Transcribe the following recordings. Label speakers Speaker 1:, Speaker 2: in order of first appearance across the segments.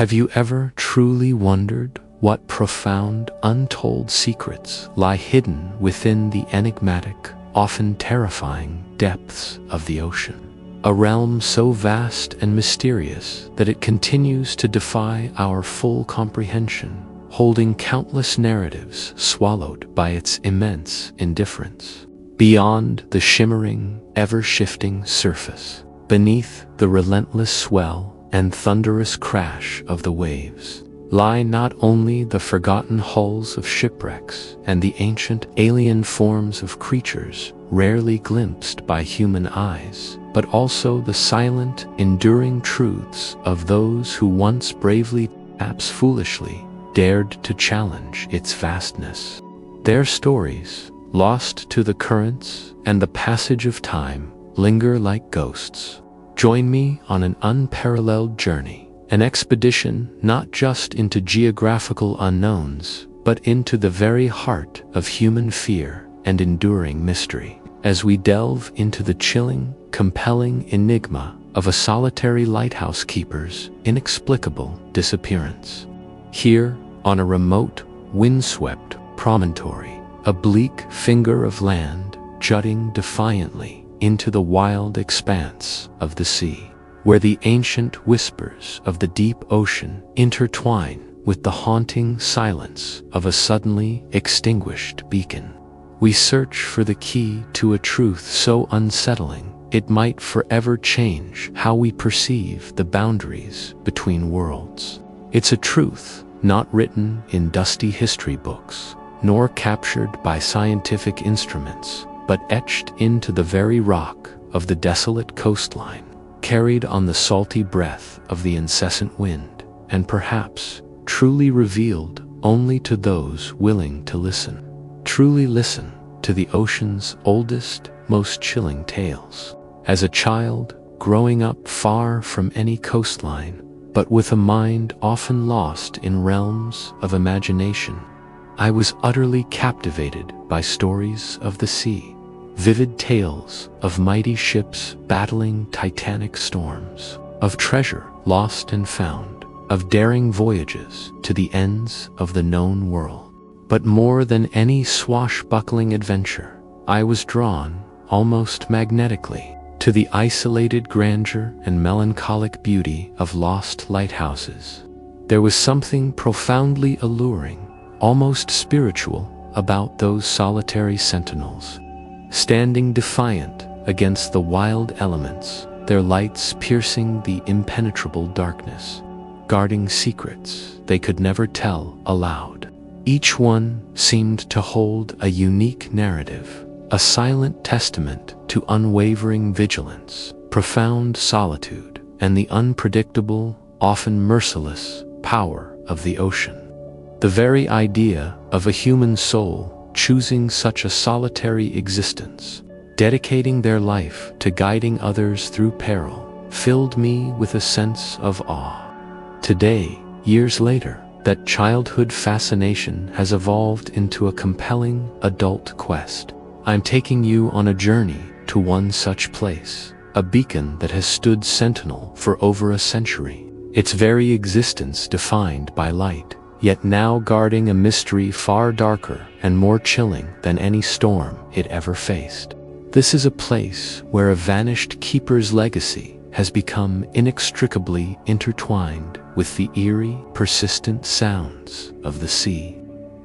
Speaker 1: Have you ever truly wondered what profound, untold secrets lie hidden within the enigmatic, often terrifying depths of the ocean? A realm so vast and mysterious that it continues to defy our full comprehension, holding countless narratives swallowed by its immense indifference. Beyond the shimmering, ever-shifting surface, beneath the relentless swell and thunderous crash of the waves, lie not only the forgotten hulls of shipwrecks and the ancient alien forms of creatures rarely glimpsed by human eyes, but also the silent, enduring truths of those who once bravely, perhaps foolishly, dared to challenge its vastness. Their stories, lost to the currents and the passage of time, linger like ghosts. Join me on an unparalleled journey, an expedition not just into geographical unknowns, but into the very heart of human fear and enduring mystery, as we delve into the chilling, compelling enigma of a solitary lighthouse keeper's inexplicable disappearance. Here, on a remote, windswept promontory, a bleak finger of land jutting defiantly into the wild expanse of the sea, where the ancient whispers of the deep ocean intertwine with the haunting silence of a suddenly extinguished beacon. We search for the key to a truth so unsettling it might forever change how we perceive the boundaries between worlds. It's a truth not written in dusty history books, nor captured by scientific instruments, but etched into the very rock of the desolate coastline, carried on the salty breath of the incessant wind, and perhaps truly revealed only to those willing to listen. Truly listen to the ocean's oldest, most chilling tales. As a child, growing up far from any coastline, but with a mind often lost in realms of imagination, I was utterly captivated by stories of the sea, vivid tales of mighty ships battling titanic storms, of treasure lost and found, of daring voyages to the ends of the known world. But more than any swashbuckling adventure, I was drawn, almost magnetically, to the isolated grandeur and melancholic beauty of lost lighthouses. There was something profoundly alluring, almost spiritual, about those solitary sentinels, standing defiant against the wild elements, their lights piercing the impenetrable darkness, guarding secrets they could never tell aloud. Each one seemed to hold a unique narrative, a silent testament to unwavering vigilance, profound solitude, and the unpredictable, often merciless, power of the ocean. The very idea of a human soul choosing such a solitary existence, dedicating their life to guiding others through peril, filled me with a sense of awe. Today, years later, that childhood fascination has evolved into a compelling adult quest. I'm taking you on a journey to one such place, a beacon that has stood sentinel for over a century, its very existence defined by light, yet now guarding a mystery far darker and more chilling than any storm it ever faced. This is a place where a vanished keeper's legacy has become inextricably intertwined with the eerie, persistent sounds of the sea,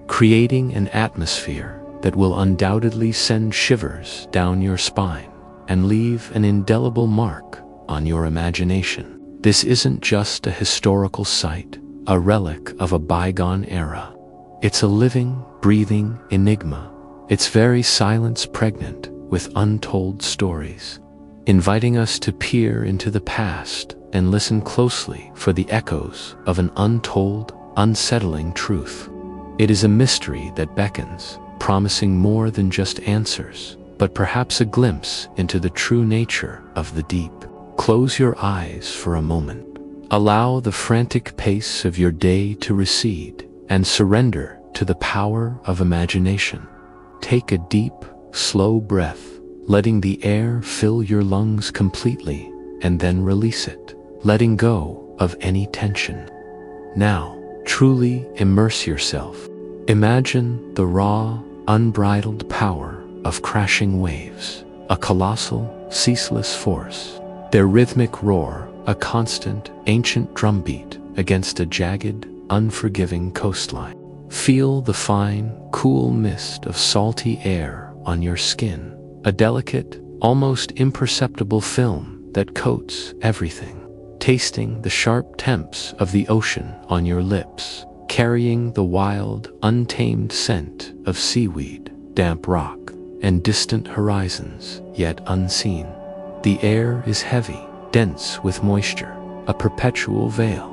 Speaker 1: creating an atmosphere that will undoubtedly send shivers down your spine and leave an indelible mark on your imagination. This isn't just a historical site, a relic of a bygone era. It's a living, breathing enigma, its very silence pregnant with untold stories, inviting us to peer into the past and listen closely for the echoes of an untold, unsettling truth. It is a mystery that beckons, promising more than just answers, but perhaps a glimpse into the true nature of the deep. Close your eyes for a moment. Allow the frantic pace of your day to recede and surrender to the power of imagination. Take a deep, slow breath, letting the air fill your lungs completely, and then release it, letting go of any tension. Now, truly immerse yourself. Imagine the raw, unbridled power of crashing waves, a colossal, ceaseless force. Their rhythmic roar, a constant, ancient drumbeat against a jagged, unforgiving coastline. Feel the fine, cool mist of salty air on your skin, a delicate, almost imperceptible film that coats everything. Tasting the sharp temps of the ocean on your lips, carrying the wild, untamed scent of seaweed, damp rock, and distant horizons, yet unseen. The air is heavy, dense with moisture, a perpetual veil.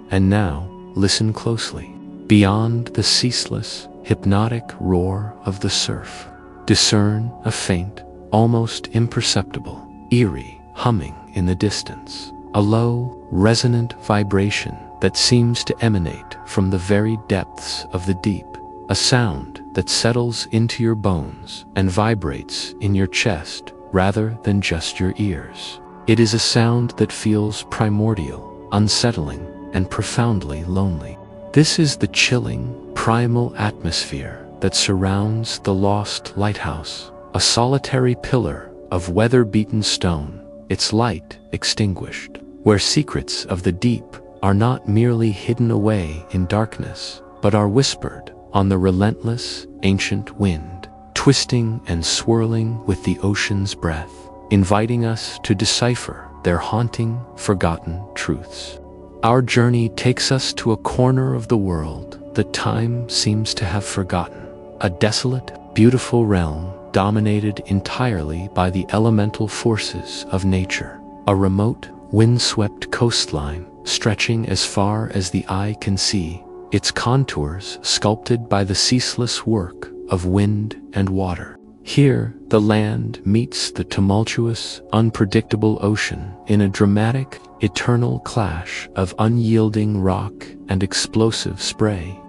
Speaker 1: And now, listen closely. Beyond the ceaseless, hypnotic roar of the surf, discern a faint, almost imperceptible, eerie humming in the distance. A low, resonant vibration that seems to emanate from the very depths of the deep. A sound that settles into your bones and vibrates in your chest rather than just your ears. It is a sound that feels primordial, unsettling, and profoundly lonely. This is the chilling, primal atmosphere that surrounds the Lost Lighthouse, a solitary pillar of weather-beaten stone, its light extinguished, where secrets of the deep are not merely hidden away in darkness, but are whispered on the relentless, ancient wind, twisting and swirling with the ocean's breath, inviting us to decipher their haunting, forgotten truths. Our journey takes us to a corner of the world that time seems to have forgotten, a desolate, beautiful realm dominated entirely by the elemental forces of nature, a remote, wind-swept coastline stretching as far as the eye can see, its contours sculpted by the ceaseless work of wind and water. Here, the land meets the tumultuous, unpredictable ocean in a dramatic, eternal clash of unyielding rock and explosive spray.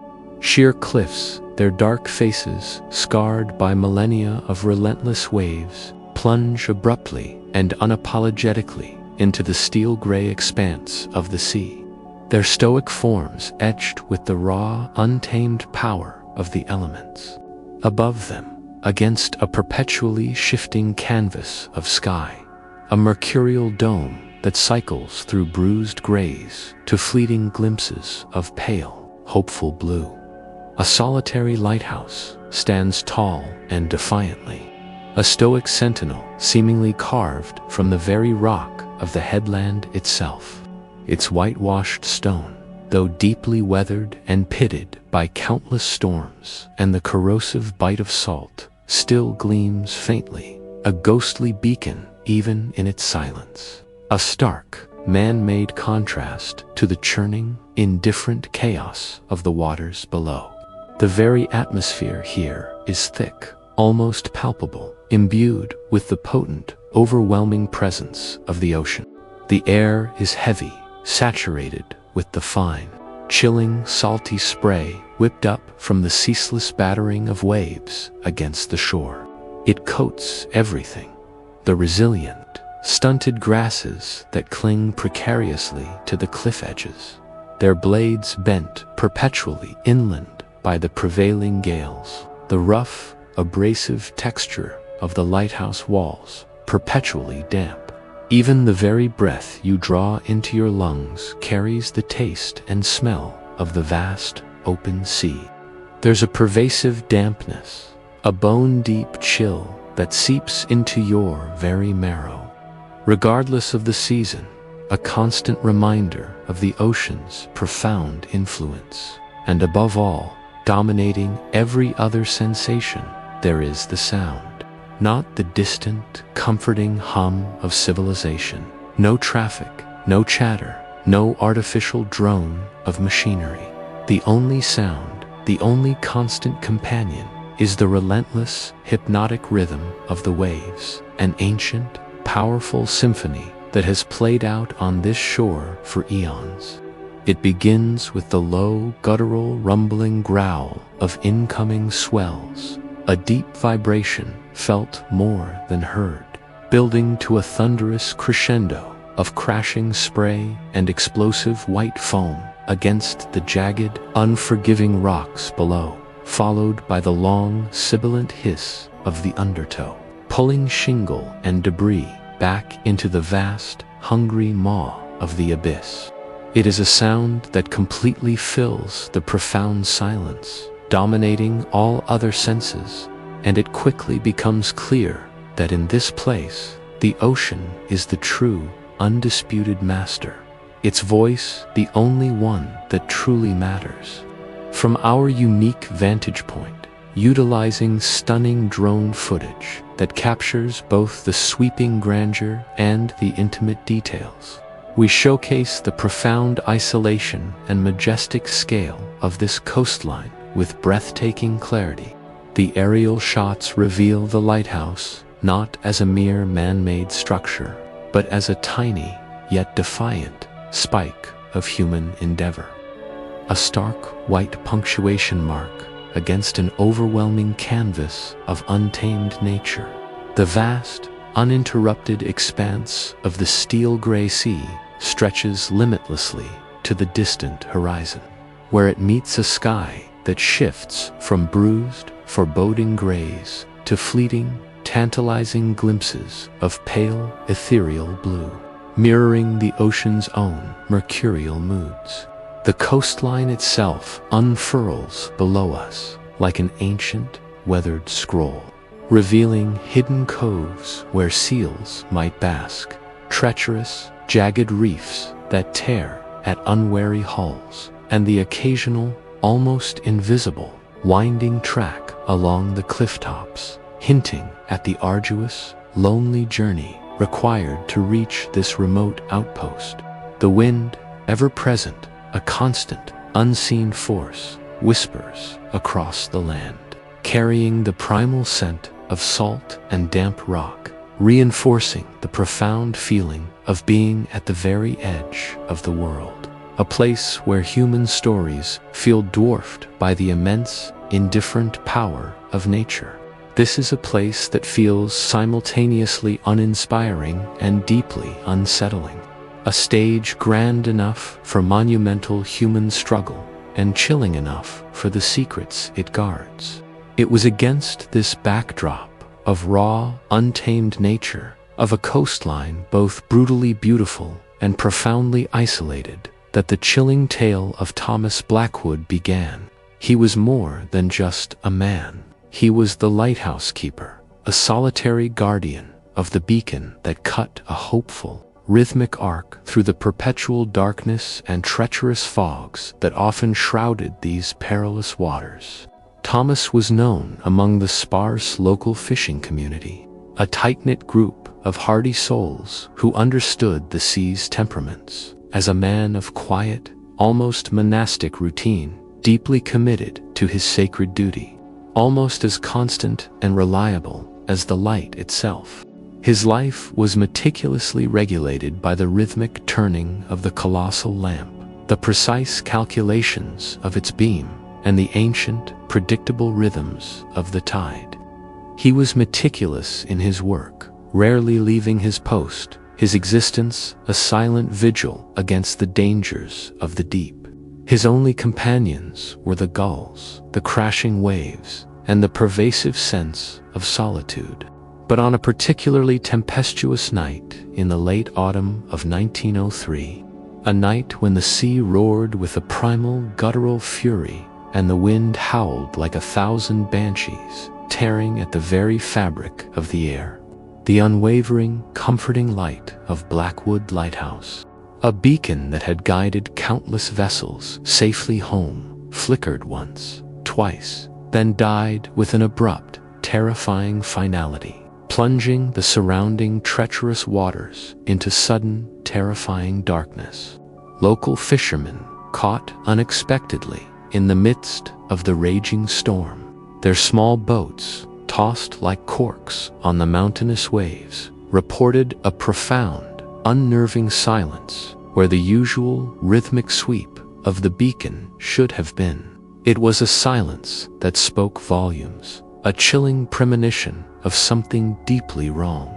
Speaker 1: Sheer cliffs, their dark faces scarred by millennia of relentless waves, plunge abruptly and unapologetically into the steel-gray expanse of the sea, their stoic forms etched with the raw, untamed power of the elements. Above them, against a perpetually shifting canvas of sky, a mercurial dome that cycles through bruised grays to fleeting glimpses of pale, hopeful blue. A solitary lighthouse stands tall and defiantly, a stoic sentinel seemingly carved from the very rock of the headland itself. Its whitewashed stone, though deeply weathered and pitted by countless storms and the corrosive bite of salt, still gleams faintly, a ghostly beacon even in its silence. A stark, man-made contrast to the churning, indifferent chaos of the waters below. The very atmosphere here is thick, almost palpable, imbued with the potent, overwhelming presence of the ocean. The air is heavy, saturated with the fine, chilling, salty spray whipped up from the ceaseless battering of waves against the shore. It coats everything, the resilient, stunted grasses that cling precariously to the cliff edges, their blades bent perpetually inland by the prevailing gales, the rough, abrasive texture of the lighthouse walls, perpetually damp. Even the very breath you draw into your lungs carries the taste and smell of the vast, open sea. There's a pervasive dampness, a bone-deep chill that seeps into your very marrow. Regardless of the season, a constant reminder of the ocean's profound influence. And above all, dominating every other sensation, there is the sound. Not the distant, comforting hum of civilization. No traffic, no chatter, no artificial drone of machinery. The only sound, the only constant companion, is the relentless, hypnotic rhythm of the waves, an ancient, powerful symphony that has played out on this shore for eons. It begins with the low, guttural, rumbling growl of incoming swells, a deep vibration felt more than heard, building to a thunderous crescendo of crashing spray and explosive white foam against the jagged, unforgiving rocks below, followed by the long, sibilant hiss of the undertow, pulling shingle and debris back into the vast, hungry maw of the abyss. It is a sound that completely fills the profound silence, dominating all other senses, and it quickly becomes clear that in this place, the ocean is the true, undisputed master, its voice the only one that truly matters. From our unique vantage point, utilizing stunning drone footage that captures both the sweeping grandeur and the intimate details, we showcase the profound isolation and majestic scale of this coastline with breathtaking clarity. The aerial shots reveal the lighthouse not as a mere man-made structure, but as a tiny, yet defiant, spike of human endeavor. A stark white punctuation mark against an overwhelming canvas of untamed nature. The vast, uninterrupted expanse of the steel-gray sea stretches limitlessly to the distant horizon, where it meets a sky that shifts from bruised, foreboding grays to fleeting, tantalizing glimpses of pale, ethereal blue, mirroring the ocean's own mercurial moods. The coastline itself unfurls below us like an ancient, weathered scroll, revealing hidden coves where seals might bask, treacherous, jagged reefs that tear at unwary hulls, and the occasional, almost invisible, winding track along the cliff tops, hinting at the arduous, lonely journey required to reach this remote outpost. The wind, ever present, a constant, unseen force, whispers across the land, carrying the primal scent of salt and damp rock, reinforcing the profound feeling of being at the very edge of the world, a place where human stories feel dwarfed by the immense, indifferent power of nature. This is a place that feels simultaneously uninspiring and deeply unsettling, a stage grand enough for monumental human struggle and chilling enough for the secrets it guards. It was against this backdrop of raw, untamed nature, of a coastline both brutally beautiful and profoundly isolated, that the chilling tale of Thomas Blackwood began. He was more than just a man. He was the lighthouse keeper, a solitary guardian of the beacon that cut a hopeful, rhythmic arc through the perpetual darkness and treacherous fogs that often shrouded these perilous waters. Thomas was known among the sparse local fishing community, a tight-knit group of hardy souls who understood the sea's temperaments, as a man of quiet, almost monastic routine, deeply committed to his sacred duty, almost as constant and reliable as the light itself. His life was meticulously regulated by the rhythmic turning of the colossal lamp, the precise calculations of its beam, and the ancient, predictable rhythms of the tide. He was meticulous in his work, rarely leaving his post, his existence a silent vigil against the dangers of the deep. His only companions were the gulls, the crashing waves, and the pervasive sense of solitude. But on a particularly tempestuous night in the late autumn of 1903, a night when the sea roared with a primal guttural fury and the wind howled like 1,000 banshees, tearing at the very fabric of the air, the unwavering, comforting light of Blackwood Lighthouse, a beacon that had guided countless vessels safely home, flickered once, twice, then died with an abrupt, terrifying finality, plunging the surrounding treacherous waters into sudden, terrifying darkness. Local fishermen, caught unexpectedly in the midst of the raging storm, their small boats, tossed like corks on the mountainous waves, reported a profound, unnerving silence where the usual rhythmic sweep of the beacon should have been. It was a silence that spoke volumes, a chilling premonition of something deeply wrong.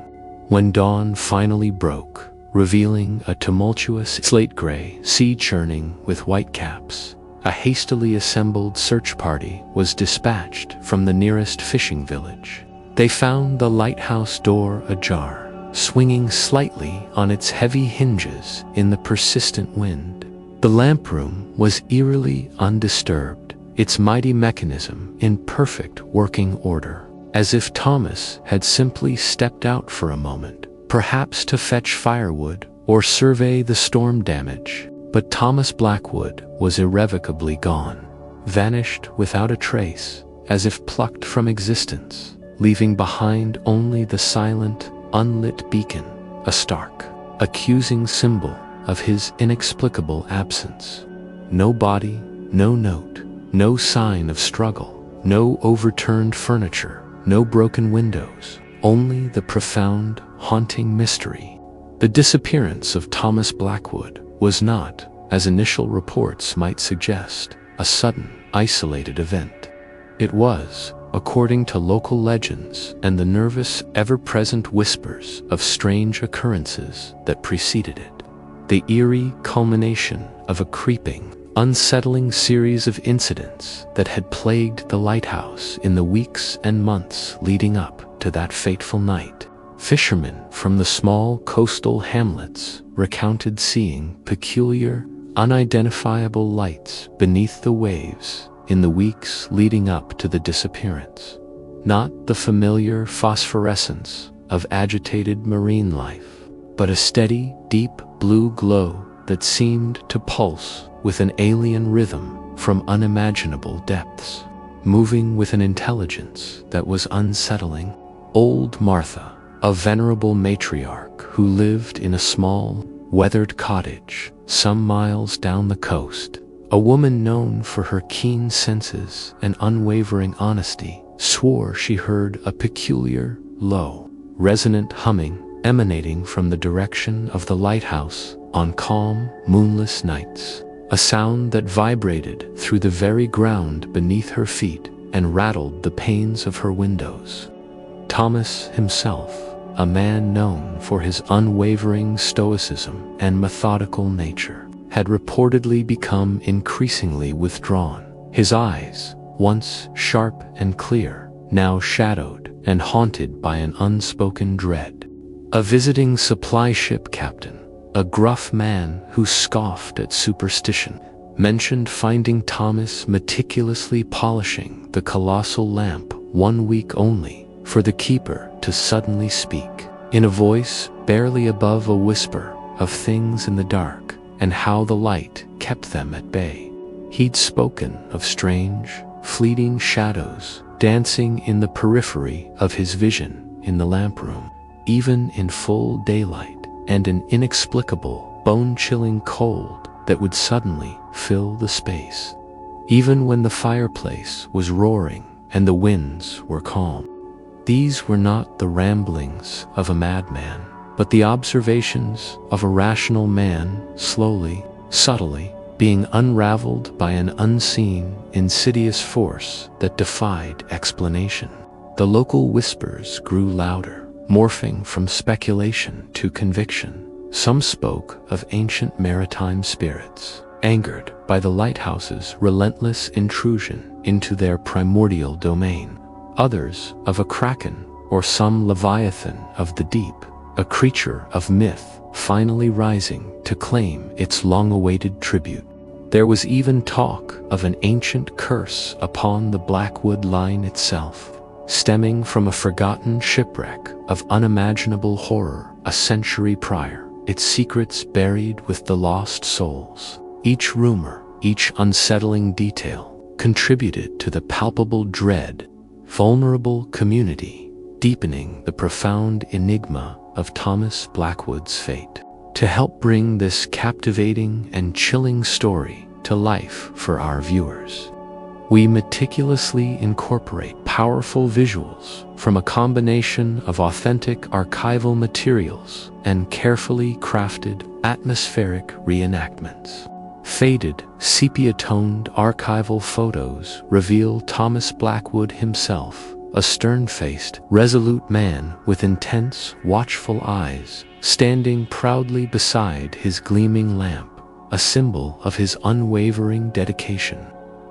Speaker 1: When dawn finally broke, revealing a tumultuous slate-gray sea churning with whitecaps. A hastily assembled search party was dispatched from the nearest fishing village. They found the lighthouse door ajar, swinging slightly on its heavy hinges in the persistent wind. The lamp room was eerily undisturbed, its mighty mechanism in perfect working order, as if Thomas had simply stepped out for a moment, perhaps to fetch firewood or survey the storm damage. But Thomas Blackwood was irrevocably gone, vanished without a trace, as if plucked from existence, leaving behind only the silent, unlit beacon, a stark, accusing symbol of his inexplicable absence. No body, no note, no sign of struggle, no overturned furniture, no broken windows, only the profound, haunting mystery. The disappearance of Thomas Blackwood was not, as initial reports might suggest, a sudden, isolated event. It was, according to local legends and the nervous, ever-present whispers of strange occurrences that preceded it, the eerie culmination of a creeping, unsettling series of incidents that had plagued the lighthouse in the weeks and months leading up to that fateful night. Fishermen from the small coastal hamlets recounted seeing peculiar, unidentifiable lights beneath the waves in the weeks leading up to the disappearance. Not the familiar phosphorescence of agitated marine life, but a steady, deep blue glow that seemed to pulse with an alien rhythm from unimaginable depths, moving with an intelligence that was unsettling. Old Martha, a venerable matriarch who lived in a small, weathered cottage some miles down the coast, a woman known for her keen senses and unwavering honesty, swore she heard a peculiar, low, resonant humming emanating from the direction of the lighthouse on calm, moonless nights, a sound that vibrated through the very ground beneath her feet and rattled the panes of her windows. Thomas himself, a man known for his unwavering stoicism and methodical nature, had reportedly become increasingly withdrawn, his eyes, once sharp and clear, now shadowed and haunted by an unspoken dread. A visiting supply ship captain, a gruff man who scoffed at superstition, mentioned finding Thomas meticulously polishing the colossal lamp 1 week only for the keeper to suddenly speak, in a voice barely above a whisper, of things in the dark and how the light kept them at bay. He'd spoken of strange, fleeting shadows dancing in the periphery of his vision in the lamp room, even in full daylight, and an inexplicable, bone-chilling cold that would suddenly fill the space, even when the fireplace was roaring and the winds were calm. These were not the ramblings of a madman, but the observations of a rational man, slowly, subtly, being unraveled by an unseen, insidious force that defied explanation. The local whispers grew louder, morphing from speculation to conviction. Some spoke of ancient maritime spirits, angered by the lighthouse's relentless intrusion into their primordial domain. Others of a kraken or some leviathan of the deep, a creature of myth finally rising to claim its long-awaited tribute. There was even talk of an ancient curse upon the Blackwood line itself, stemming from a forgotten shipwreck of unimaginable horror a century prior, its secrets buried with the lost souls. Each rumor, each unsettling detail, contributed to the palpable dread. Vulnerable community, deepening the profound enigma of Thomas Blackwood's fate. To help bring this captivating and chilling story to life for our viewers, we meticulously incorporate powerful visuals from a combination of authentic archival materials and carefully crafted atmospheric reenactments. Faded, sepia-toned archival photos reveal Thomas Blackwood himself a stern-faced, resolute man with intense, watchful eyes, standing proudly beside his gleaming lamp, a symbol of his unwavering dedication,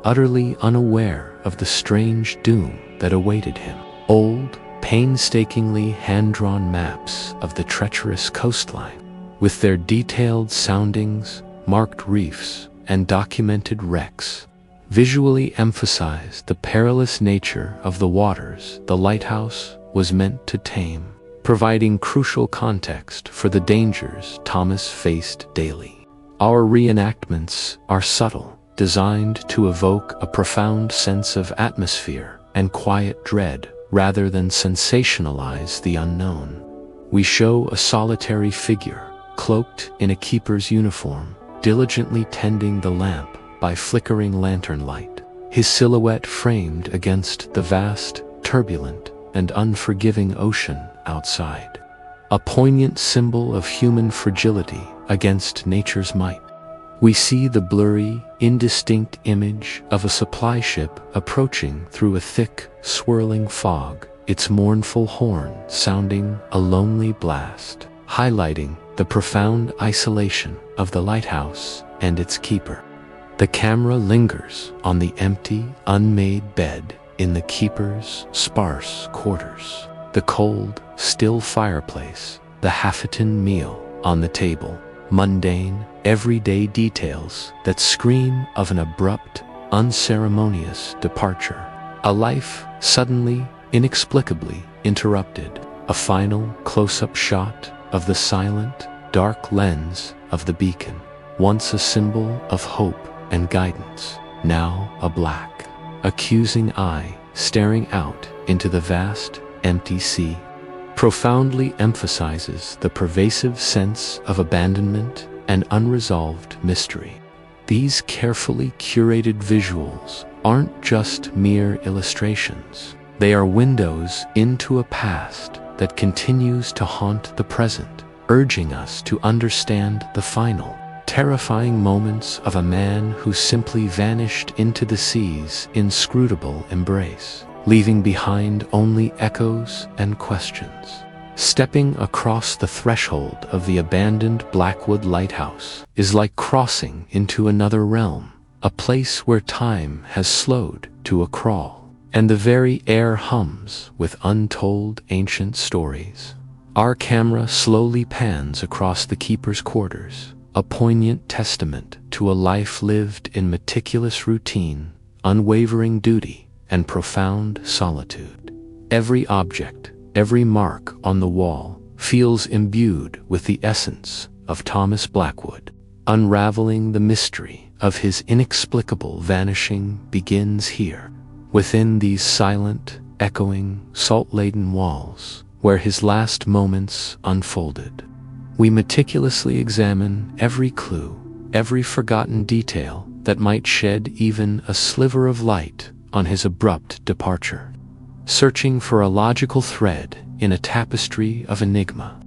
Speaker 1: utterly unaware of the strange doom that awaited him. Old, painstakingly hand-drawn maps of the treacherous coastline, with their detailed soundings, marked reefs, and documented wrecks, visually emphasize the perilous nature of the waters the lighthouse was meant to tame, providing crucial context for the dangers Thomas faced daily. Our reenactments are subtle, designed to evoke a profound sense of atmosphere and quiet dread rather than sensationalize the unknown. We show a solitary figure, cloaked in a keeper's uniform, diligently tending the lamp by flickering lantern light, his silhouette framed against the vast, turbulent, and unforgiving ocean outside. A poignant symbol of human fragility against nature's might. We see the blurry, indistinct image of a supply ship approaching through a thick, swirling fog, its mournful horn sounding a lonely blast, highlighting the profound isolation of the lighthouse and its keeper. The camera lingers on the empty, unmade bed in the keeper's sparse quarters, the cold, still fireplace, the half-eaten meal on the table, mundane, everyday details that scream of an abrupt, unceremonious departure. A life suddenly, inexplicably interrupted. A final close-up shot of the silent, dark lens of the beacon, once a symbol of hope and guidance, now a black, accusing eye staring out into the vast, empty sea, profoundly emphasizes the pervasive sense of abandonment and unresolved mystery. These carefully curated visuals aren't just mere illustrations. They are windows into a past that continues to haunt the present, urging us to understand the final, terrifying moments of a man who simply vanished into the sea's inscrutable embrace, leaving behind only echoes and questions. Stepping across the threshold of the abandoned Blackwood Lighthouse is like crossing into another realm, a place where time has slowed to a crawl, and the very air hums with untold ancient stories. Our camera slowly pans across the keeper's quarters, a poignant testament to a life lived in meticulous routine, unwavering duty, and profound solitude. Every object, every mark on the wall, feels imbued with the essence of Thomas Blackwood. Unraveling the mystery of his inexplicable vanishing begins here, within these silent, echoing, salt-laden walls, where his last moments unfolded. We meticulously examine every clue, every forgotten detail that might shed even a sliver of light on his abrupt departure, searching for a logical thread in a tapestry of enigma.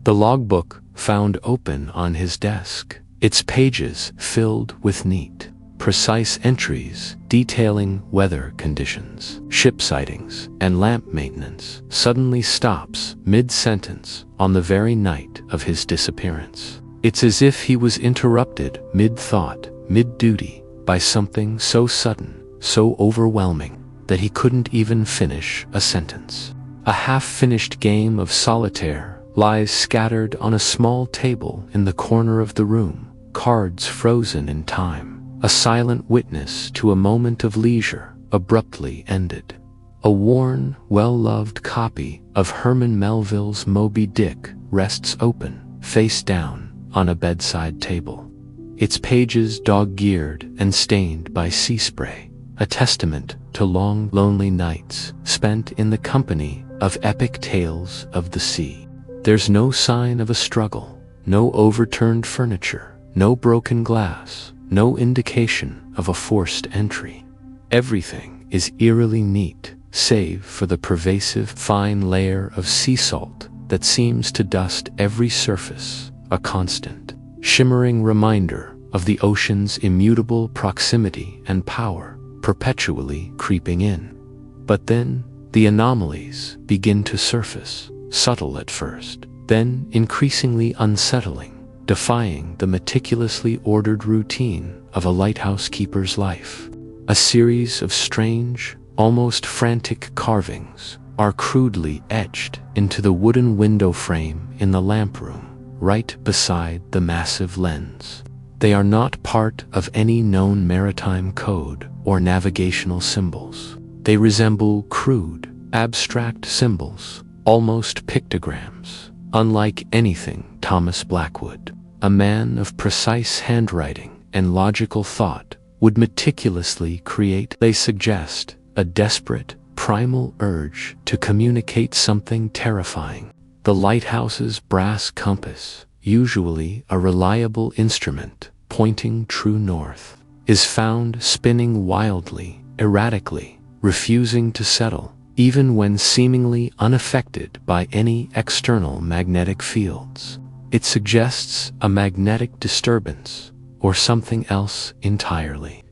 Speaker 1: The logbook found open on his desk, its pages filled with neat, precise entries detailing weather conditions, ship sightings, and lamp maintenance, suddenly stops mid-sentence on the very night of his disappearance. It's as if he was interrupted mid-thought, mid-duty, by something so sudden, so overwhelming, that he couldn't even finish a sentence. A half-finished game of solitaire lies scattered on a small table in the corner of the room, cards frozen in time. A silent witness to a moment of leisure abruptly ended. A worn, well-loved copy of Herman Melville's Moby Dick rests open, face down, on a bedside table, its pages dog-eared and stained by sea spray, a testament to long, lonely nights spent in the company of epic tales of the sea. There's no sign of a struggle, no overturned furniture, no broken glass, no indication of a forced entry. Everything is eerily neat, save for the pervasive, fine layer of sea salt that seems to dust every surface, a constant, shimmering reminder of the ocean's immutable proximity and power, perpetually creeping in. But then, the anomalies begin to surface, subtle at first, then increasingly unsettling, defying the meticulously ordered routine of a lighthouse keeper's life. A series of strange, almost frantic carvings are crudely etched into the wooden window frame in the lamp room, right beside the massive lens. They are not part of any known maritime code or navigational symbols. They resemble crude, abstract symbols, almost pictograms, unlike anything Thomas Blackwood, a man of precise handwriting and logical thought, would meticulously create. They suggest a desperate, primal urge to communicate something terrifying. The lighthouse's brass compass, usually a reliable instrument pointing true north, is found spinning wildly, erratically, refusing to settle, even when seemingly unaffected by any external magnetic fields. It suggests a magnetic disturbance, or something else entirely.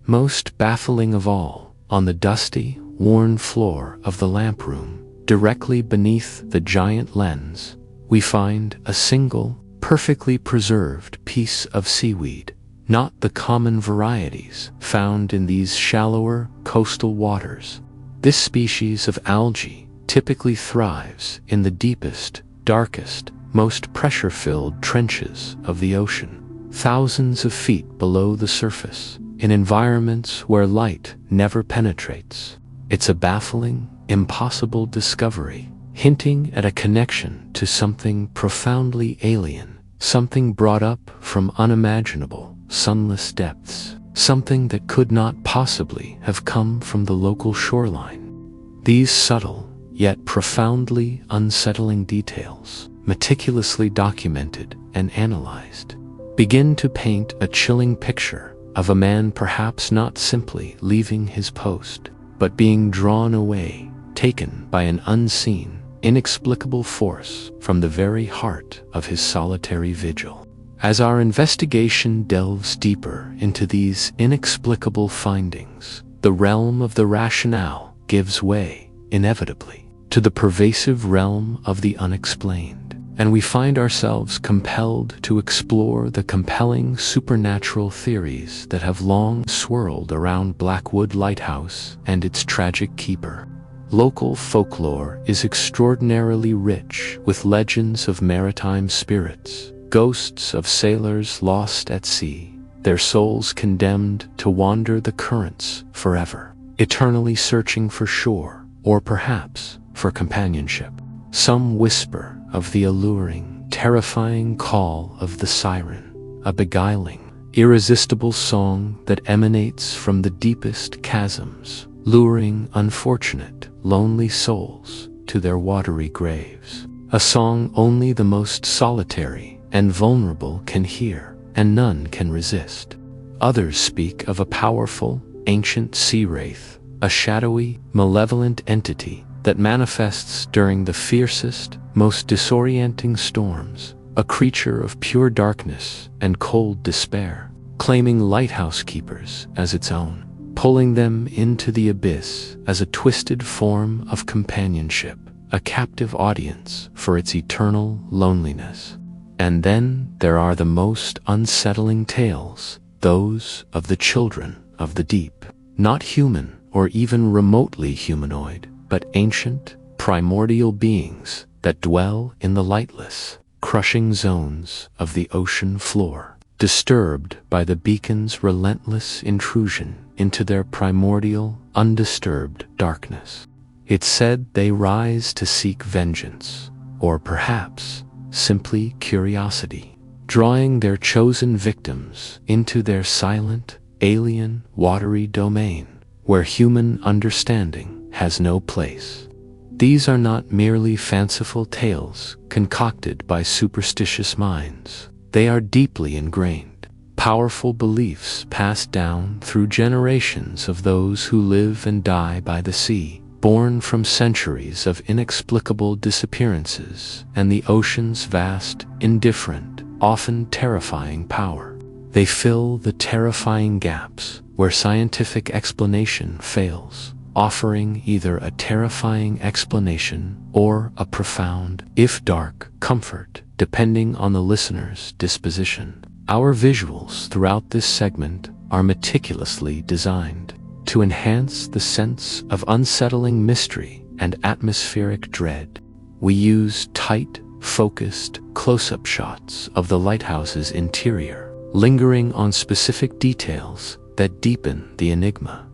Speaker 1: Most baffling of all, on the dusty, worn floor of the lamp room, directly beneath the giant lens, we find a single, perfectly preserved piece of seaweed, not the common varieties found in these shallower coastal waters. This species of algae typically thrives in the deepest, darkest, most pressure-filled trenches of the ocean, thousands of feet below the surface, in environments where light never penetrates. It's a baffling, impossible discovery, hinting at a connection to something profoundly alien, something brought up from unimaginable, sunless depths, something that could not possibly have come from the local shoreline. These subtle, yet profoundly unsettling details, meticulously documented and analyzed, begin to paint a chilling picture of a man perhaps not simply leaving his post, but being drawn away, taken by an unseen, inexplicable force from the very heart of his solitary vigil. As our investigation delves deeper into these inexplicable findings, the realm of the rationale gives way, inevitably, to the pervasive realm of the unexplained, and we find ourselves compelled to explore the compelling supernatural theories that have long swirled around Blackwood Lighthouse and its tragic keeper. Local folklore is extraordinarily rich with legends of maritime spirits, ghosts of sailors lost at sea, their souls condemned to wander the currents forever, eternally searching for shore, or perhaps for companionship. Some whisper of the alluring, terrifying call of the siren, a beguiling, irresistible song that emanates from the deepest chasms, luring unfortunate, lonely souls to their watery graves. A song only the most solitary and vulnerable can hear, and none can resist. Others speak of a powerful, ancient sea wraith, a shadowy, malevolent entity that manifests during the fiercest, most disorienting storms, a creature of pure darkness and cold despair, claiming lighthouse keepers as its own, pulling them into the abyss as a twisted form of companionship, a captive audience for its eternal loneliness. And then there are the most unsettling tales, those of the children of the deep, not human or even remotely humanoid, but ancient, primordial beings that dwell in the lightless, crushing zones of the ocean floor, disturbed by the beacon's relentless intrusion into their primordial, undisturbed darkness. It's said they rise to seek vengeance, or perhaps simply curiosity, drawing their chosen victims into their silent, alien, watery domain, where human understanding has no place. These are not merely fanciful tales concocted by superstitious minds. They are deeply ingrained, powerful beliefs passed down through generations of those who live and die by the sea, born from centuries of inexplicable disappearances and the ocean's vast, indifferent, often terrifying power. They fill the terrifying gaps where scientific explanation fails, offering either a terrifying explanation or a profound, if dark, comfort, depending on the listener's disposition. Our visuals throughout this segment are meticulously designed to enhance the sense of unsettling mystery and atmospheric dread. We use tight, focused, close-up shots of the lighthouse's interior, lingering on specific details that deepen the enigma.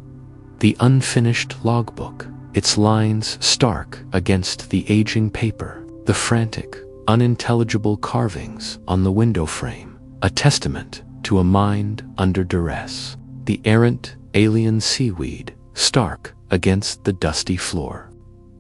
Speaker 1: The unfinished logbook, its lines stark against the aging paper, the frantic, unintelligible carvings on the window frame, a testament to a mind under duress. The errant, alien seaweed, stark against the dusty floor.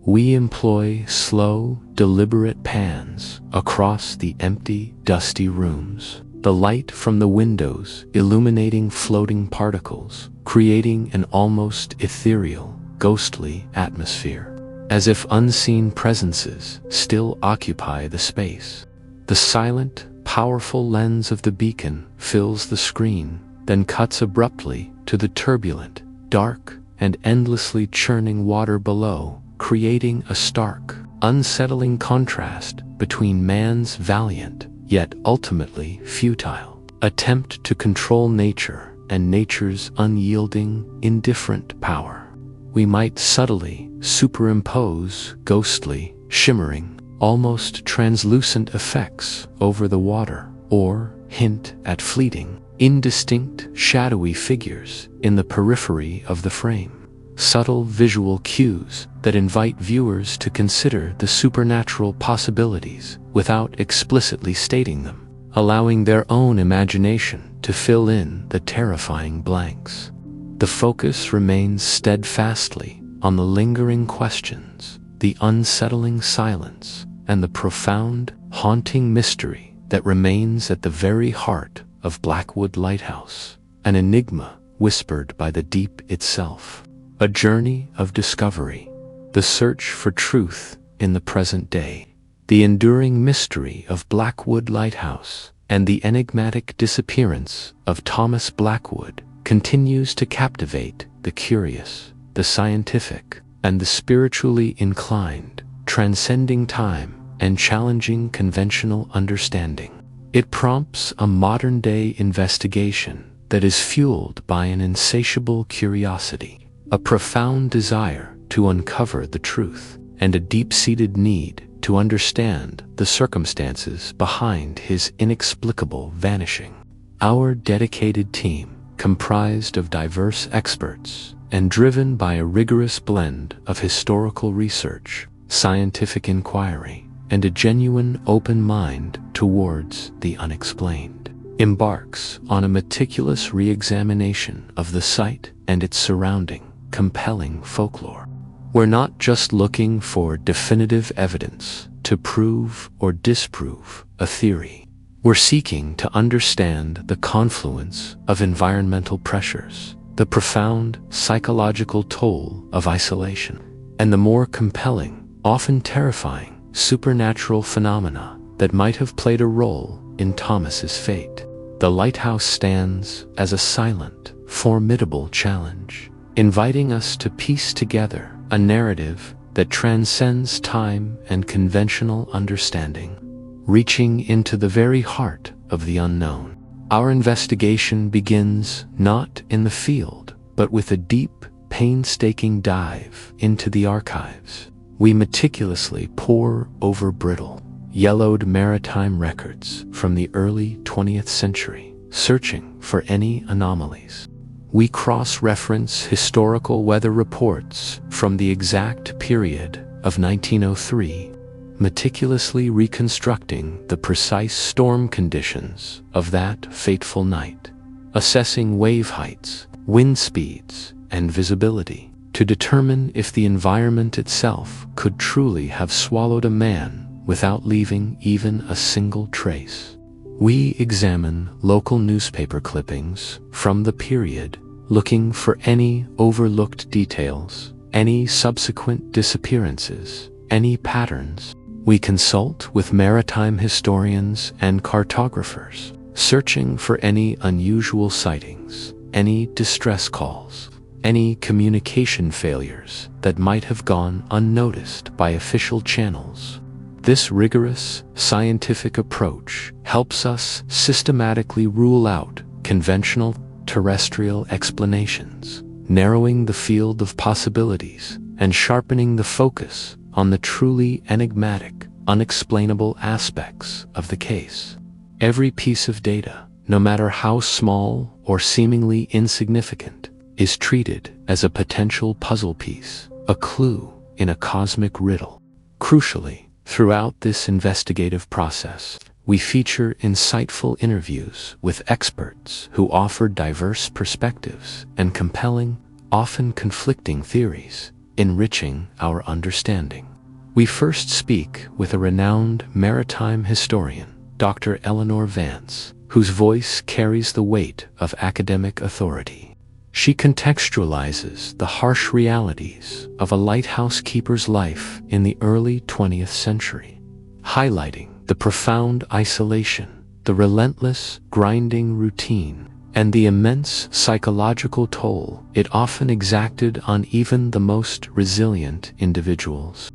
Speaker 1: We employ slow, deliberate pans across the empty, dusty rooms, the light from the windows illuminating floating particles, creating an almost ethereal, ghostly atmosphere, as if unseen presences still occupy the space. The silent, powerful lens of the beacon fills the screen, then cuts abruptly to the turbulent, dark, and endlessly churning water below, creating a stark, unsettling contrast between man's valiant, yet ultimately futile, attempt to control nature and nature's unyielding, indifferent power. We might subtly superimpose ghostly, shimmering, almost translucent effects over the water, or hint at fleeting, indistinct, shadowy figures in the periphery of the frame. Subtle visual cues that invite viewers to consider the supernatural possibilities without explicitly stating them, allowing their own imagination to fill in the terrifying blanks. The focus remains steadfastly on the lingering questions, the unsettling silence, and the profound, haunting mystery that remains at the very heart of Blackwood Lighthouse, an enigma whispered by the deep itself. A journey of discovery, the search for truth in the present day, the enduring mystery of Blackwood Lighthouse, and the enigmatic disappearance of Thomas Blackwood continues to captivate the curious, the scientific, and the spiritually inclined, transcending time and challenging conventional understanding. It prompts a modern-day investigation that is fueled by an insatiable curiosity, a profound desire to uncover the truth, and a deep-seated need to understand the circumstances behind his inexplicable vanishing. Our dedicated team, comprised of diverse experts and driven by a rigorous blend of historical research, scientific inquiry, and a genuine open mind towards the unexplained, embarks on a meticulous re-examination of the site and its surrounding compelling folklore. We're not just looking for definitive evidence to prove or disprove a theory. We're seeking to understand the confluence of environmental pressures, the profound psychological toll of isolation, and the more compelling, often terrifying, supernatural phenomena that might have played a role in Thomas's fate. The lighthouse stands as a silent, formidable challenge, inviting us to piece together a narrative that transcends time and conventional understanding, reaching into the very heart of the unknown. Our investigation begins not in the field, but with a deep, painstaking dive into the archives. We meticulously pore over brittle, yellowed maritime records from the early 20th century, searching for any anomalies. We cross-reference historical weather reports from the exact period of 1903, meticulously reconstructing the precise storm conditions of that fateful night, assessing wave heights, wind speeds, and visibility to determine if the environment itself could truly have swallowed a man without leaving even a single trace. We examine local newspaper clippings from the period, looking for any overlooked details, any subsequent disappearances, any patterns. We consult with maritime historians and cartographers, searching for any unusual sightings, any distress calls, any communication failures that might have gone unnoticed by official channels. This rigorous, scientific approach helps us systematically rule out conventional terrestrial explanations, narrowing the field of possibilities and sharpening the focus on the truly enigmatic, unexplainable aspects of the case. Every piece of data, no matter how small or seemingly insignificant, is treated as a potential puzzle piece, a clue in a cosmic riddle. Crucially, throughout this investigative process, we feature insightful interviews with experts who offer diverse perspectives and compelling, often conflicting theories, enriching our understanding. We first speak with a renowned maritime historian, Dr. Eleanor Vance, whose voice carries the weight of academic authority. She contextualizes the harsh realities of a lighthouse keeper's life in the early 20th century, highlighting the profound isolation, the relentless, grinding routine, and the immense psychological toll it often exacted on even the most resilient individuals.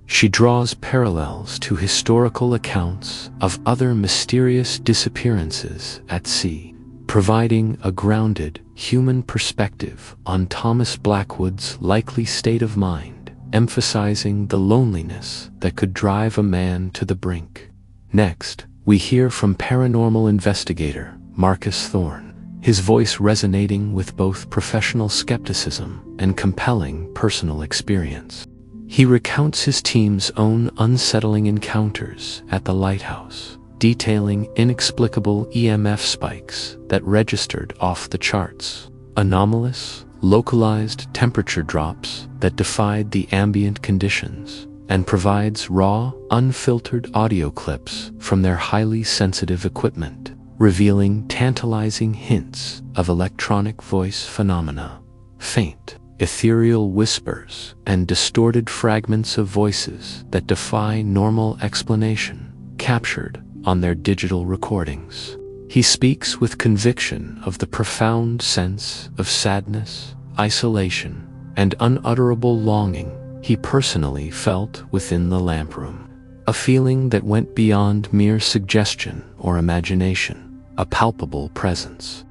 Speaker 1: She draws parallels to historical accounts of other mysterious disappearances at sea, providing a grounded, human perspective on Thomas Blackwood's likely state of mind, emphasizing the loneliness that could drive a man to the brink. Next, we hear from paranormal investigator Marcus Thorne, his voice resonating with both professional skepticism and compelling personal experience. He recounts his team's own unsettling encounters at the lighthouse, detailing inexplicable EMF spikes that registered off the charts, anomalous, localized temperature drops that defied the ambient conditions, and provides raw, unfiltered audio clips from their highly sensitive equipment, revealing tantalizing hints of electronic voice phenomena, faint, ethereal whispers, and distorted fragments of voices that defy normal explanation, captured on their digital recordings. He speaks with conviction of the profound sense of sadness, isolation, and unutterable longing he personally felt within the lamproom, a feeling that went beyond mere suggestion or imagination, a palpable presence.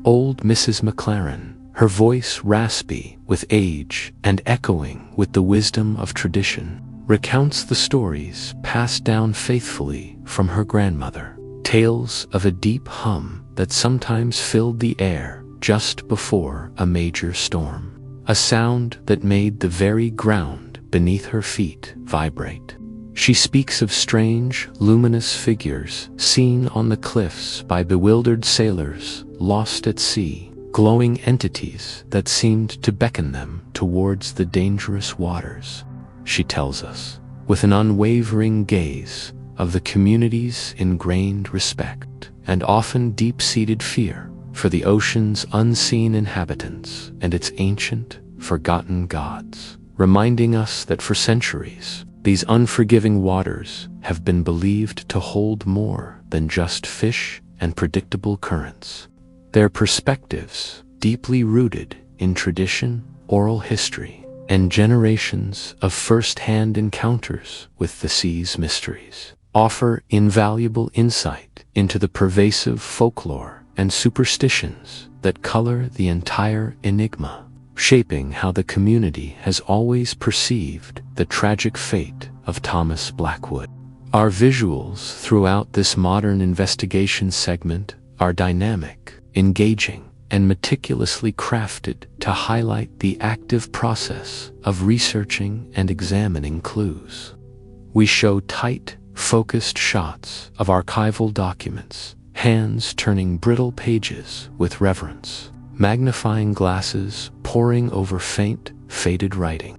Speaker 1: Old Mrs. McLaren, her voice raspy with age and echoing with the wisdom of tradition, recounts the stories passed down faithfully from her grandmother, tales of a deep hum that sometimes filled the air just before a major storm, a sound that made the very ground beneath her feet vibrate. She speaks of strange, luminous figures seen on the cliffs by bewildered sailors lost at sea, glowing entities that seemed to beckon them towards the dangerous waters. She tells us, with an unwavering gaze, of the community's ingrained respect and often deep-seated fear for the ocean's unseen inhabitants and its ancient, forgotten gods, reminding us that for centuries, these unforgiving waters have been believed to hold more than just fish and predictable currents. Their perspectives, deeply rooted in tradition, oral history, and generations of first-hand encounters with the sea's mysteries, offer invaluable insight into the pervasive folklore and superstitions that color the entire enigma, shaping how the community has always perceived the tragic fate of Thomas Blackwood. Our visuals throughout this modern investigation segment are dynamic, engaging, and meticulously crafted to highlight the active process of researching and examining clues. We show tight, focused shots of archival documents, hands turning brittle pages with reverence, magnifying glasses poring over faint, faded writing.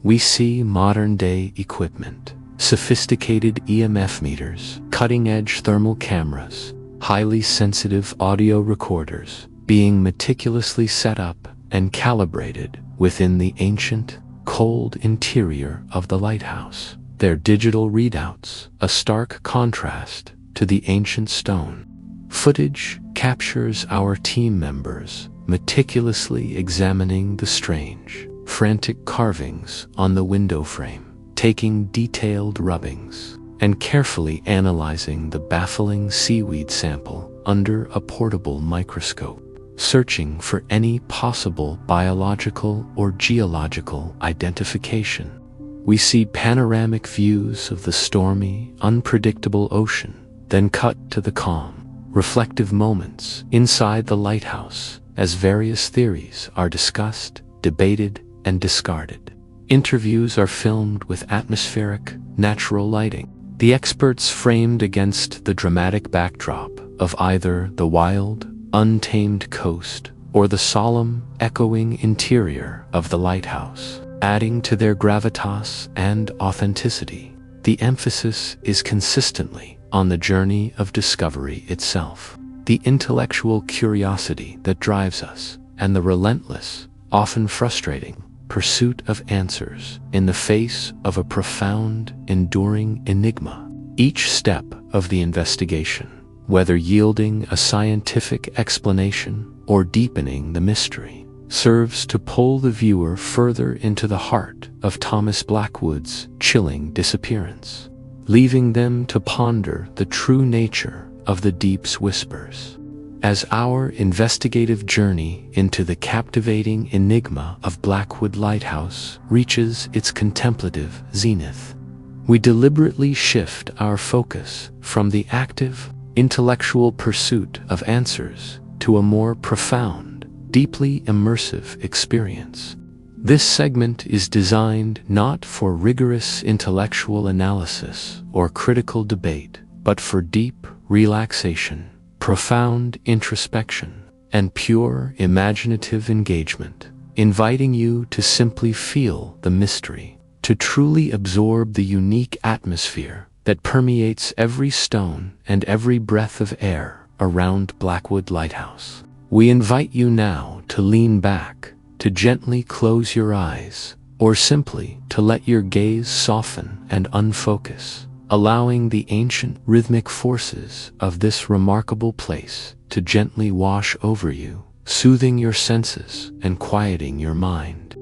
Speaker 1: We see modern-day equipment, sophisticated EMF meters, cutting-edge thermal cameras, highly sensitive audio recorders being meticulously set up and calibrated within the ancient, cold interior of the lighthouse, their digital readouts a stark contrast to the ancient stone. Footage captures our team members meticulously examining the strange, frantic carvings on the window frame, taking detailed rubbings, and carefully analyzing the baffling seaweed sample under a portable microscope, searching for any possible biological or geological identification. We see panoramic views of the stormy, unpredictable ocean, then cut to the calm, reflective moments inside the lighthouse as various theories are discussed, debated, and discarded. Interviews are filmed with atmospheric, natural lighting, the experts framed against the dramatic backdrop of either the wild, untamed coast or the solemn, echoing interior of the lighthouse, adding to their gravitas and authenticity. The emphasis is consistently on the journey of discovery itself, the intellectual curiosity that drives us, and the relentless, often frustrating, pursuit of answers in the face of a profound, enduring enigma. Each step of the investigation, whether yielding a scientific explanation or deepening the mystery, serves to pull the viewer further into the heart of Thomas Blackwood's chilling disappearance, leaving them to ponder the true nature of the deep's whispers. As our investigative journey into the captivating enigma of Blackwood Lighthouse reaches its contemplative zenith, we deliberately shift our focus from the active, intellectual pursuit of answers to a more profound, deeply immersive experience. This segment is designed not for rigorous intellectual analysis or critical debate, but for deep relaxation, profound introspection, and pure imaginative engagement, inviting you to simply feel the mystery, to truly absorb the unique atmosphere that permeates every stone and every breath of air around Blackwood Lighthouse. We invite you now to lean back, to gently close your eyes, or simply to let your gaze soften and unfocus, allowing the ancient rhythmic forces of this remarkable place to gently wash over you, soothing your senses and quieting your mind.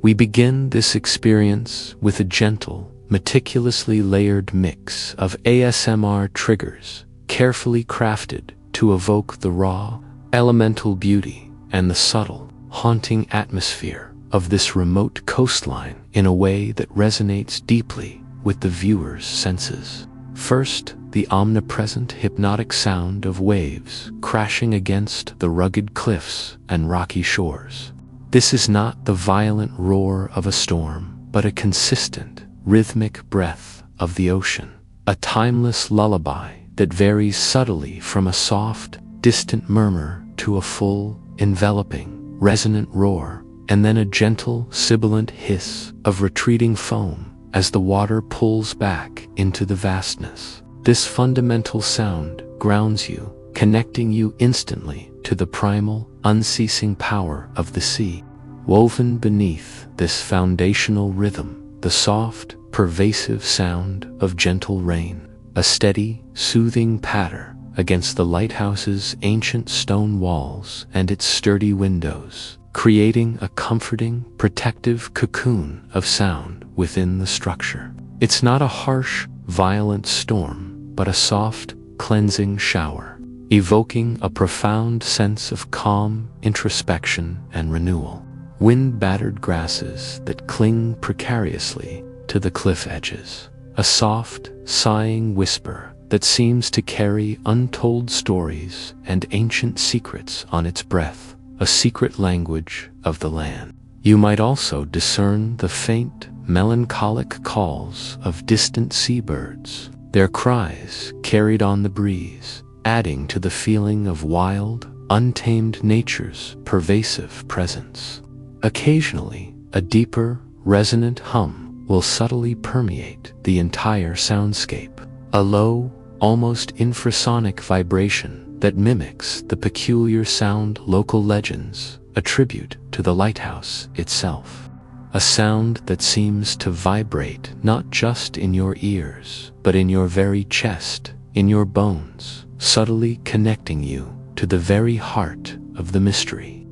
Speaker 1: We begin this experience with a gentle, meticulously layered mix of ASMR triggers, carefully crafted to evoke the raw, elemental beauty and the subtle, haunting atmosphere of this remote coastline in a way that resonates deeply with the viewer's senses. First, the omnipresent hypnotic sound of waves crashing against the rugged cliffs and rocky shores. This is not the violent roar of a storm, but a consistent, rhythmic breath of the ocean, a timeless lullaby that varies subtly from a soft, distant murmur to a full, enveloping, resonant roar, and then a gentle, sibilant hiss of retreating foam as the water pulls back into the vastness. This fundamental sound grounds you, connecting you instantly to the primal, unceasing power of the sea. Woven beneath this foundational rhythm, the soft, pervasive sound of gentle rain, a steady, soothing patter against the lighthouse's ancient stone walls and its sturdy windows, creating a comforting, protective cocoon of sound within the structure. It's not a harsh, violent storm, but a soft, cleansing shower, evoking a profound sense of calm, introspection, and renewal. Wind-battered grasses that cling precariously to the cliff edges, a soft, sighing whisper that seems to carry untold stories and ancient secrets on its breath, a secret language of the land. You might also discern the faint, melancholic calls of distant seabirds, their cries carried on the breeze, adding to the feeling of wild, untamed nature's pervasive presence. Occasionally, a deeper, resonant hum will subtly permeate the entire soundscape, a low, almost infrasonic vibration that mimics the peculiar sound local legends attribute to the lighthouse itself. A sound that seems to vibrate not just in your ears, but in your very chest, in your bones, subtly connecting you to the very heart of the mystery.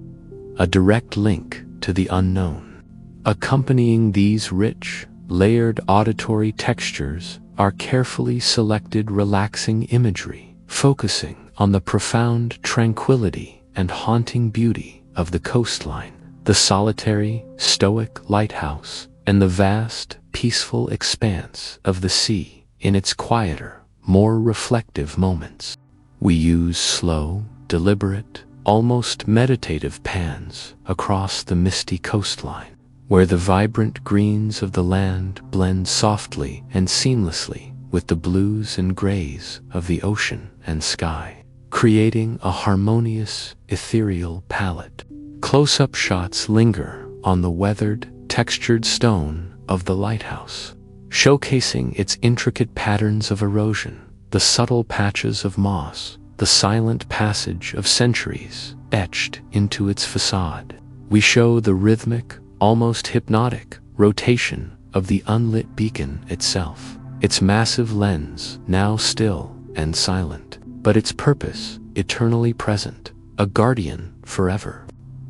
Speaker 1: a direct link to the unknown. Accompanying these rich, layered auditory textures are carefully selected relaxing imagery, focusing on the profound tranquility and haunting beauty of the coastline, the solitary, stoic lighthouse, and the vast, peaceful expanse of the sea in its quieter, more reflective moments. We use slow, deliberate, almost meditative pans across the misty coastline, where the vibrant greens of the land blend softly and seamlessly with the blues and grays of the ocean and sky, creating a harmonious, ethereal palette. Close-up shots linger on the weathered, textured stone of the lighthouse, showcasing its intricate patterns of erosion, the subtle patches of moss, the silent passage of centuries etched into its facade. We show the rhythmic, almost hypnotic, rotation of the unlit beacon itself, its massive lens now still and silent, but its purpose eternally present, a guardian forever.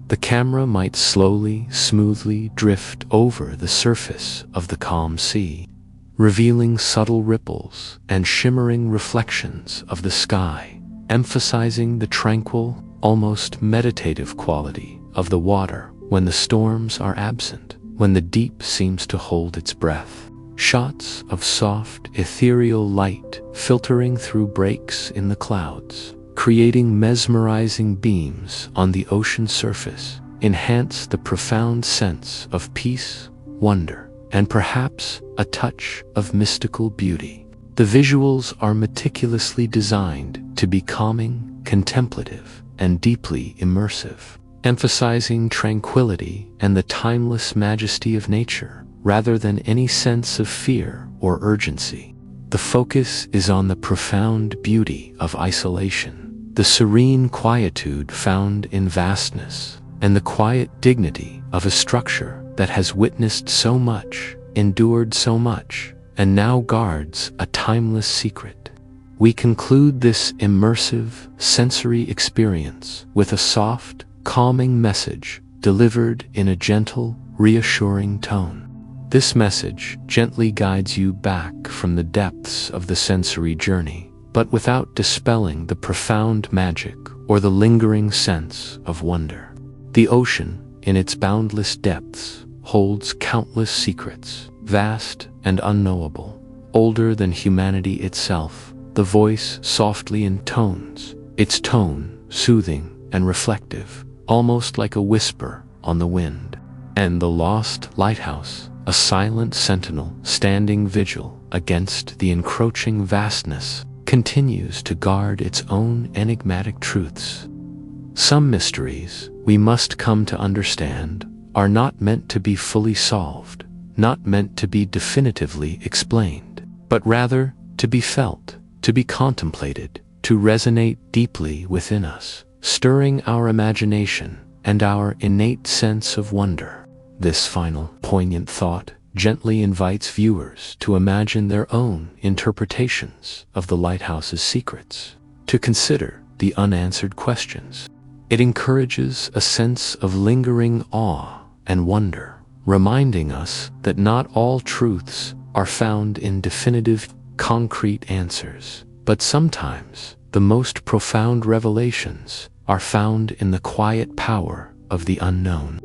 Speaker 1: The camera might slowly, smoothly drift over the surface of the calm sea, revealing subtle ripples and shimmering reflections of the sky, emphasizing the tranquil, almost meditative quality of the water when the storms are absent, when the deep seems to hold its breath. Shots of soft, ethereal light filtering through breaks in the clouds, creating mesmerizing beams on the ocean surface, enhance the profound sense of peace, wonder, and perhaps a touch of mystical beauty. The visuals are meticulously designed to be calming, contemplative, and deeply immersive, emphasizing tranquility and the timeless majesty of nature, rather than any sense of fear or urgency. The focus is on the profound beauty of isolation, the serene quietude found in vastness, and the quiet dignity of a structure that has witnessed so much, endured so much, and now guards a timeless secret. We conclude this immersive, sensory experience with a soft, calming message delivered in a gentle, reassuring tone. This message gently guides you back from the depths of the sensory journey, but without dispelling the profound magic or the lingering sense of wonder. The ocean, in its boundless depths, holds countless secrets, vast and unknowable, older than humanity itself. The voice softly intones, its tone soothing and reflective, almost like a whisper on the wind. And the lost lighthouse, a silent sentinel standing vigil against the encroaching vastness, continues to guard its own enigmatic truths. Some mysteries, we must come to understand, are not meant to be fully solved, not meant to be definitively explained, but rather to be felt, to be contemplated, to resonate deeply within us, stirring our imagination and our innate sense of wonder. This final, poignant thought gently invites viewers to imagine their own interpretations of the lighthouse's secrets, to consider the unanswered questions. It encourages a sense of lingering awe and wonder, reminding us that not all truths are found in definitive, concrete answers, but sometimes the most profound revelations are found in the quiet power of the unknown.